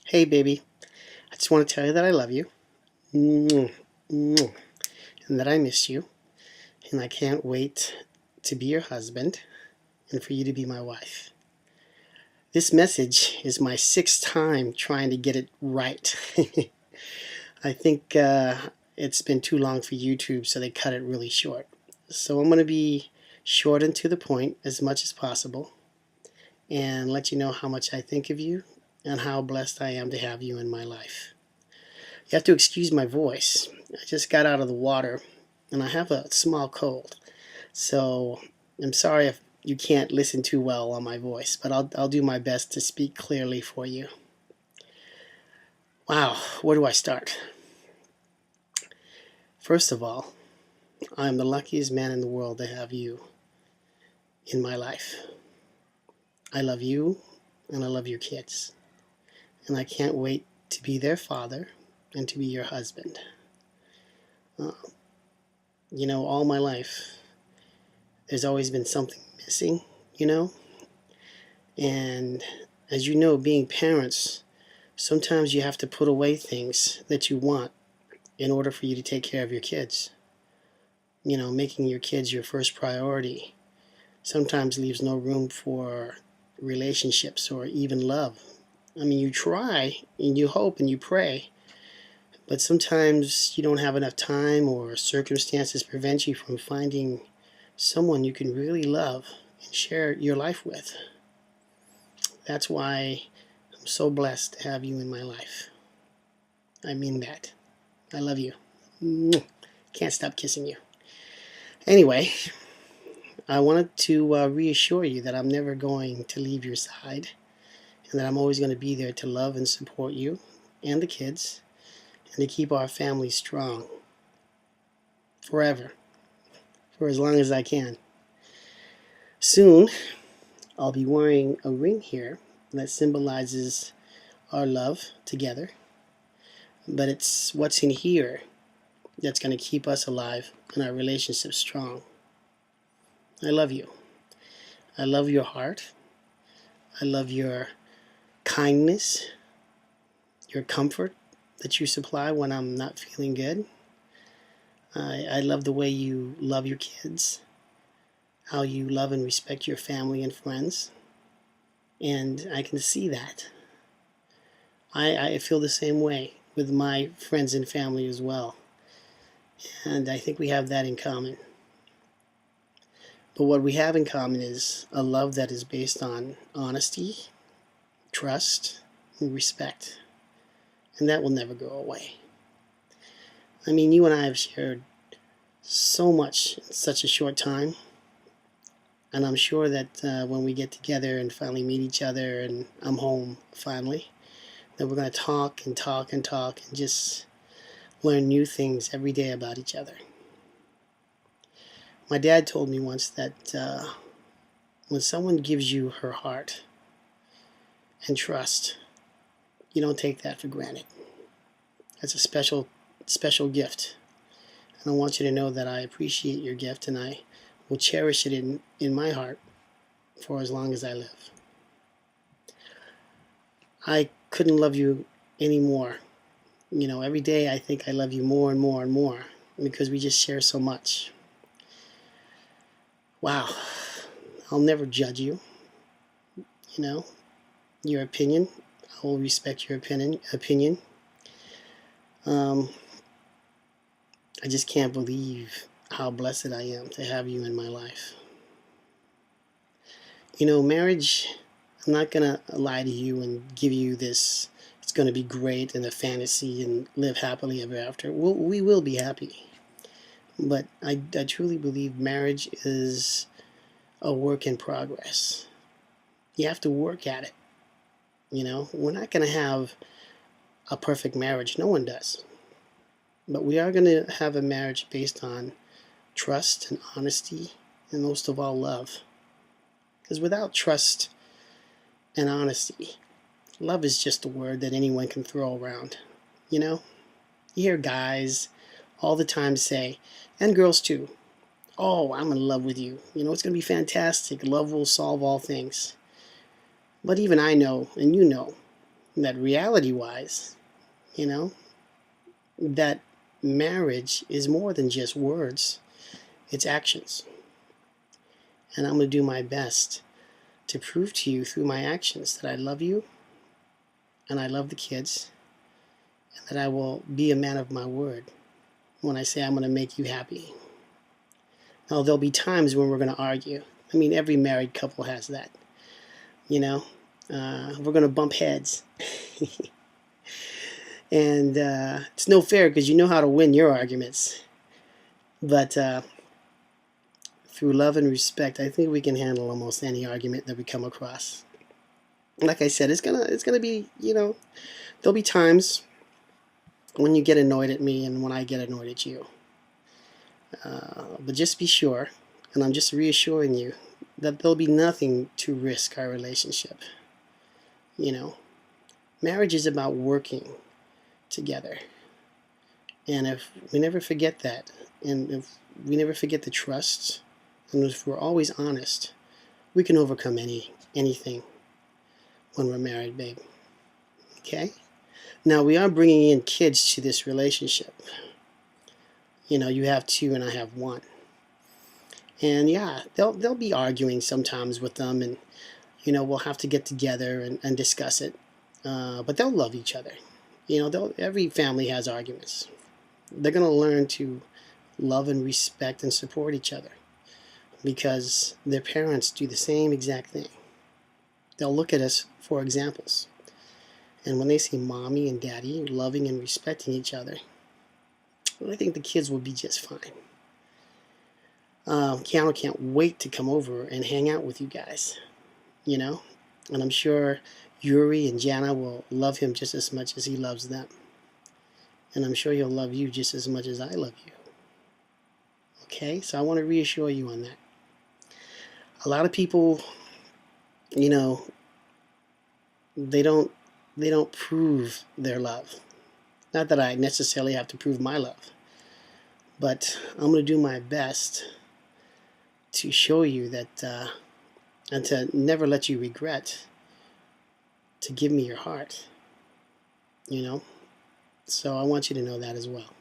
Hey, baby. I just want to tell you that I love you. And that I miss you. And I can't wait to be your husband and for you to be my wife. This message is my sixth time trying to get it right. I think it's been too long for YouTube, so they cut it really short. So I'm going to be short and to the point as much as possible and let you know how much I think of you and how blessed I am to have you in my life. You have to excuse my voice. I just got out of the water and I have a small cold. So I'm sorry if you can't listen too well on my voice, but I'll do my best to speak clearly for you. Wow, where do I start? First of all, I'm the luckiest man in the world to have you in my life. I love you and I love your kids. And I can't wait to be their father and to be your husband. Uh, all my life, there's always been something missing, you know? And as you know, being parents, sometimes you have to put away things that you want in order for you to take care of your kids. Making your kids your first priority sometimes leaves no room for relationships or even love. I mean, you try and you hope and you pray, but sometimes you don't have enough time or circumstances prevent you from finding someone you can really love and share your life with. That's why I'm so blessed to have you in my life. I mean that. I love you. Can't stop kissing you. Anyway, I wanted to reassure you that I'm never going to leave your side and that I'm always going to be there to love and support you and the kids and to keep our family strong forever, for as long as I can. Soon, I'll be wearing a ring here that symbolizes our love together, but it's what's in here that's going to keep us alive and our relationship strong. I love you. I love your heart. I love your kindness, your comfort that you supply when I'm not feeling good. I love the way you love your kids, how you love and respect your family and friends, and I can see that. I feel the same way with my friends and family as well, and I think we have that in common. But what we have in common is a love that is based on honesty, trust, and respect, and that will never go away. I mean, you and I have shared so much in such a short time, and I'm sure that when we get together and finally meet each other and I'm home finally, that we're going to talk and talk and talk and just learn new things every day about each other. My dad told me once that when someone gives you her heart and trust, you don't take that for granted. That's a special, special gift. And I want you to know that I appreciate your gift and I will cherish it in my heart for as long as I live. I couldn't love you any more. Every day I think I love you more and more and more because we just share so much. Wow. I'll never judge you. Your opinion. I will respect your opinion. I just can't believe how blessed I am to have you in my life. Marriage, I'm not going to lie to you and give you this, it's going to be great and a fantasy and live happily ever after. We will be happy. But I truly believe marriage is a work in progress. You have to work at it. We're not going to have a perfect marriage. No one does. But we are going to have a marriage based on trust and honesty and most of all love. Because without trust and honesty, love is just a word that anyone can throw around. You hear guys all the time say, and girls too, oh, I'm in love with you. It's going to be fantastic. Love will solve all things. But even I know, and you know, that reality-wise, you know, that marriage is more than just words, it's actions. And I'm going to do my best to prove to you through my actions that I love you and I love the kids and that I will be a man of my word when I say I'm going to make you happy. Now, there'll be times when we're going to argue. I mean, every married couple has that. You know, we're going to bump heads. And it's no fair because you know how to win your arguments. But through love and respect, I think we can handle almost any argument that we come across. Like I said, it's gonna be, you know, there'll be times when you get annoyed at me and when I get annoyed at you. But just be sure, and I'm just reassuring you, that there'll be nothing to risk our relationship. You know, marriage is about working together. And if we never forget that, and if we never forget the trust, and if we're always honest, we can overcome anything when we're married, babe. Okay? Now, we are bringing in kids to this relationship. You know, you have 2 and I have 1. And yeah, they'll be arguing sometimes with them, and you know, we'll have to get together and discuss it. But they'll love each other. You know, every family has arguments. They're going to learn to love and respect and support each other because their parents do the same exact thing. They'll look at us for examples. And when they see mommy and daddy loving and respecting each other, I think the kids will be just fine. Keanu can't wait to come over and hang out with you guys, you know? And I'm sure Yuri and Jana will love him just as much as he loves them. And I'm sure he'll love you just as much as I love you. Okay? So I want to reassure you on that. A lot of people, you know, they don't prove their love. Not that I necessarily have to prove my love. But I'm going to do my best to show you that, and to never let you regret, to give me your heart, you know? So I want you to know that as well.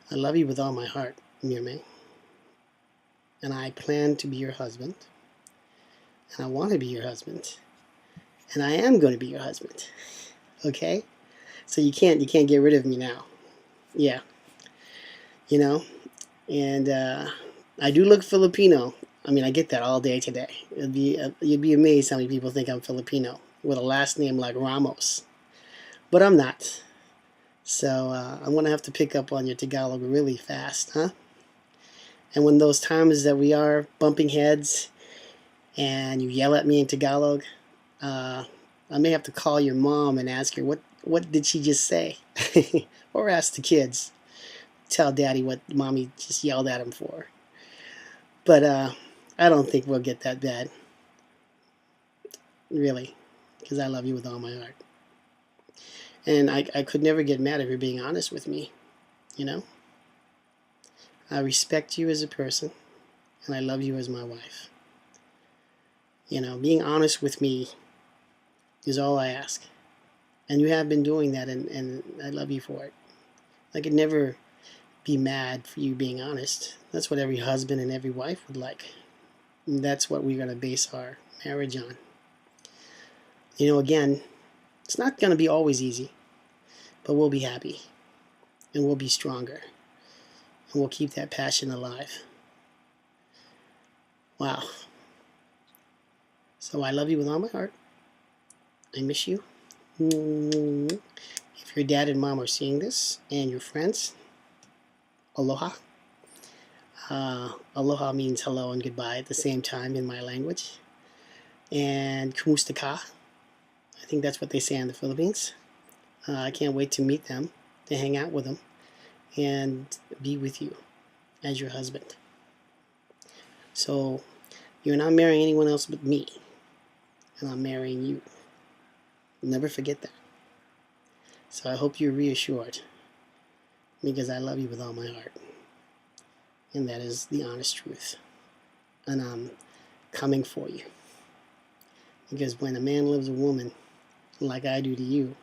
I love you with all my heart, Mirme. And I plan to be your husband. And I want to be your husband. And I am going to be your husband. Okay? So you can't get rid of me now. Yeah. You know? And I do look Filipino. I mean, I get that all day today. You'd be amazed how many people think I'm Filipino with a last name like Ramos. But I'm not. So I'm going to have to pick up on your Tagalog really fast, huh? And when those times that we are bumping heads and you yell at me in Tagalog, I may have to call your mom and ask her, what did she just say? Or ask the kids. Tell daddy what mommy just yelled at him for. But I don't think we'll get that bad. Really. Because I love you with all my heart. And I could never get mad if you're being honest with me, you know? I respect you as a person, and I love you as my wife. You know, being honest with me is all I ask. And you have been doing that, and I love you for it. I could never be mad for you being honest. That's what every husband and every wife would like. And that's what we're going to base our marriage on. You know, again, it's not going to be always easy, but we'll be happy, and we'll be stronger, and we'll keep that passion alive. Wow. So I love you with all my heart. I miss you. If your dad and mom are seeing this, and your friends, aloha. Aloha means hello and goodbye at the same time in my language. And kumusta ka? I think that's what they say in the Philippines. I can't wait to meet them, to hang out with them, and be with you as your husband. So you're not marrying anyone else but me, and I'm marrying you. Never forget that. So I hope you're reassured, because I love you with all my heart, and that is the honest truth. And I'm coming for you, because when a man loves a woman like I do to you.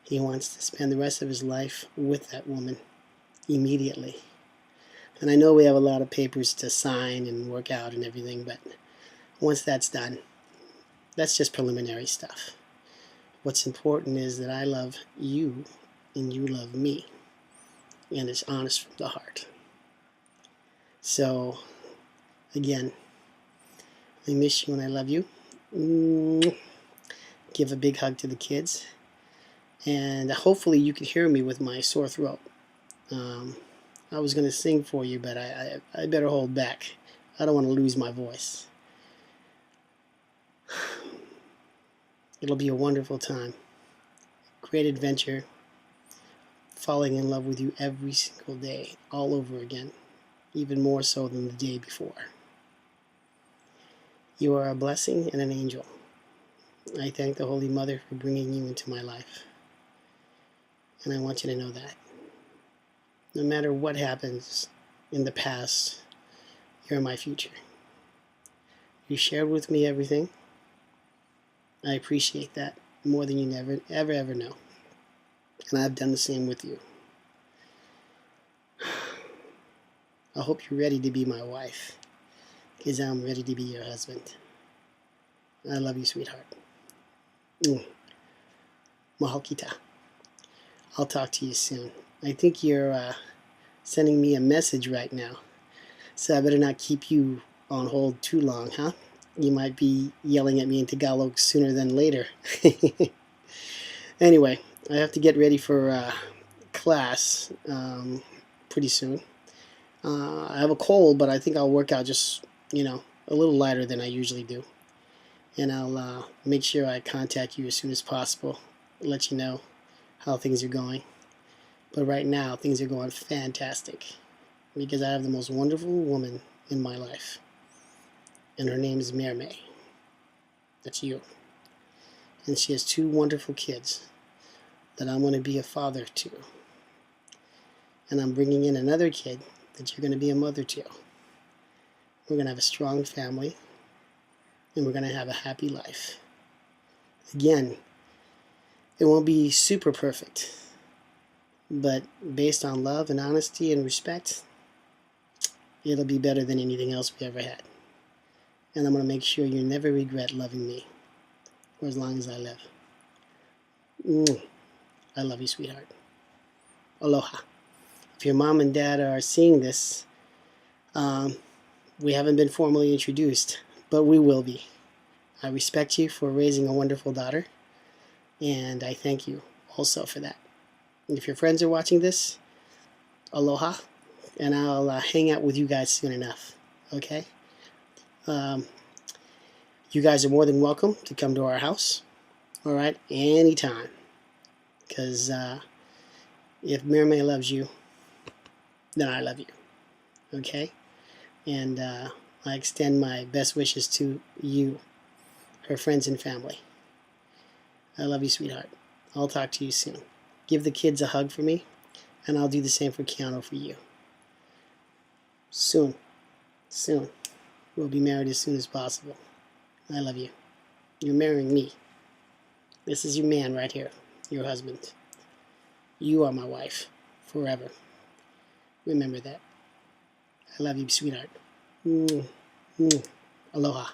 He wants to spend the rest of his life with that woman immediately. And I know we have a lot of papers to sign and work out and everything, but once that's done, that's just preliminary stuff. What's important is that I love you and you love me, and it's honest from the heart. So, again, I miss you and I love you. Give a big hug to the kids, and hopefully you can hear me with my sore throat. I was going to sing for you, but I better hold back. I don't want to lose my voice. It'll be a wonderful time. Great adventure. Falling in love with you every single day, all over again. Even more so than the day before. You are a blessing and an angel. I thank the Holy Mother for bringing you into my life. And I want you to know that. No matter what happens in the past, you're my future. You shared with me everything. I appreciate that more than you ever know. And I've done the same with you. I hope you're ready to be my wife, because I'm ready to be your husband. I love you, sweetheart. Mahal kita. I'll talk to you soon. I think you're sending me a message right now, so I better not keep you on hold too long, huh? You might be yelling at me in Tagalog sooner than later. Anyway, I have to get ready for class pretty soon. I have a cold, but I think I'll work out just, a little lighter than I usually do. And I'll make sure I contact you as soon as possible, let you know how things are going. But right now, things are going fantastic, because I have the most wonderful woman in my life. And her name is Mirme. That's you. And she has 2 wonderful kids that I'm going to be a father to. And I'm bringing in another kid that you're going to be a mother to. We're going to have a strong family, and we're going to have a happy life. Again, it won't be super perfect, but based on love and honesty and respect, it'll be better than anything else we ever had. And I'm going to make sure you never regret loving me for as long as I live. I love you, sweetheart. Aloha. If your mom and dad are seeing this, we haven't been formally introduced, but we will be. I respect you for raising a wonderful daughter, and I thank you also for that. And if your friends are watching this, aloha, and I'll hang out with you guys soon enough, okay? You guys are more than welcome to come to our house, all right, anytime, because if Mirme loves you, then I love you, okay? And I extend my best wishes to you, her friends and family. I love you, sweetheart. I'll talk to you soon. Give the kids a hug for me, and I'll do the same for Keanu for you. Soon. We'll be married as soon as possible. I love you. You're marrying me. This is your man right here, your husband. You are my wife, forever. Remember that. I love you, sweetheart. Aloha.